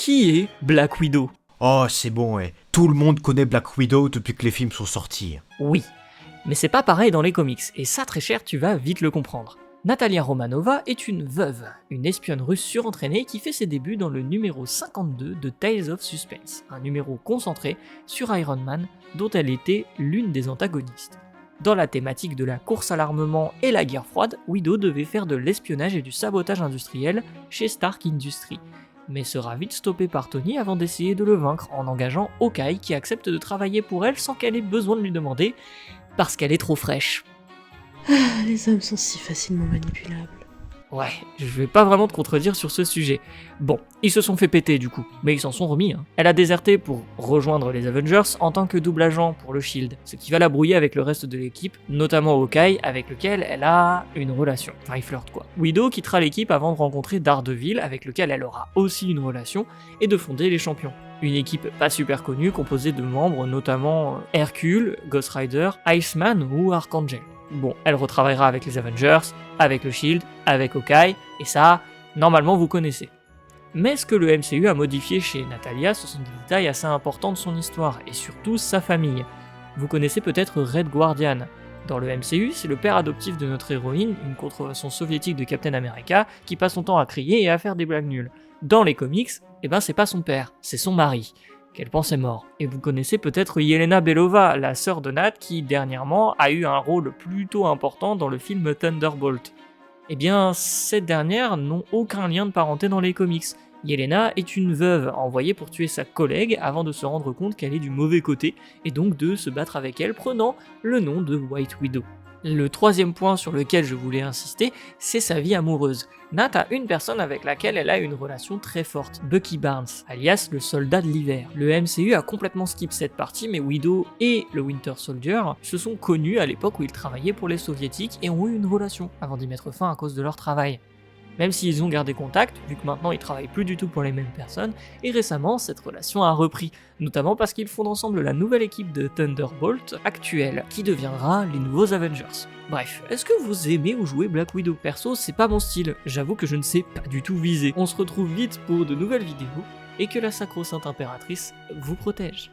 qui est Black Widow? Oh, c'est bon, tout le monde connaît Black Widow depuis que les films sont sortis. Oui, mais c'est pas pareil dans les comics, et ça très cher, tu vas vite le comprendre. Natalia Romanova est une veuve, une espionne russe surentraînée qui fait ses débuts dans le numéro 52 de Tales of Suspense, un numéro concentré sur Iron Man dont elle était l'une des antagonistes. Dans la thématique de la course à l'armement et la guerre froide, Widow devait faire de l'espionnage et du sabotage industriel chez Stark Industries, mais sera vite stoppée par Tony avant d'essayer de le vaincre en engageant Hawkeye qui accepte de travailler pour elle sans qu'elle ait besoin de lui demander, parce qu'elle est trop fraîche. Les hommes sont si facilement manipulables. Ouais, je vais pas vraiment te contredire sur ce sujet. Bon, ils se sont fait péter du coup, mais ils s'en sont remis. Elle a déserté pour rejoindre les Avengers en tant que double agent pour le Shield, ce qui va la brouiller avec le reste de l'équipe, notamment Hawkeye, avec lequel elle a une relation. Enfin, ils flirtent quoi. Widow quittera l'équipe avant de rencontrer Daredevil, avec lequel elle aura aussi une relation, et de fonder les Champions. Une équipe pas super connue, composée de membres notamment Hercule, Ghost Rider, Iceman ou Archangel. Bon, elle retravaillera avec les Avengers, avec le Shield, avec Hawkeye, et ça, normalement vous connaissez. Mais ce que le MCU a modifié chez Natalia, ce sont des détails assez importants de son histoire, et surtout sa famille. Vous connaissez peut-être Red Guardian. Dans le MCU, c'est le père adoptif de notre héroïne, une contrefaçon soviétique de Captain America, qui passe son temps à crier et à faire des blagues nulles. Dans les comics, c'est pas son père, c'est son mari, qu'elle pensait mort. Et vous connaissez peut-être Yelena Belova, la sœur de Nat, qui dernièrement a eu un rôle plutôt important dans le film Thunderbolt. Cette dernière n'ont aucun lien de parenté dans les comics. Yelena est une veuve envoyée pour tuer sa collègue avant de se rendre compte qu'elle est du mauvais côté, et donc de se battre avec elle prenant le nom de White Widow. Le troisième point sur lequel je voulais insister, c'est sa vie amoureuse. Nat a une personne avec laquelle elle a une relation très forte, Bucky Barnes, alias le soldat de l'hiver. Le MCU a complètement skip cette partie, mais Widow et le Winter Soldier se sont connus à l'époque où ils travaillaient pour les soviétiques et ont eu une relation, avant d'y mettre fin à cause de leur travail. Même s'ils ont gardé contact, vu que maintenant ils travaillent plus du tout pour les mêmes personnes, et récemment cette relation a repris, notamment parce qu'ils fondent ensemble la nouvelle équipe de Thunderbolt actuelle, qui deviendra les nouveaux Avengers. Bref, est-ce que vous aimez ou jouez Black Widow? Perso, c'est pas mon style, j'avoue que je ne sais pas du tout viser. On se retrouve vite pour de nouvelles vidéos, et que la sacro-sainte impératrice vous protège.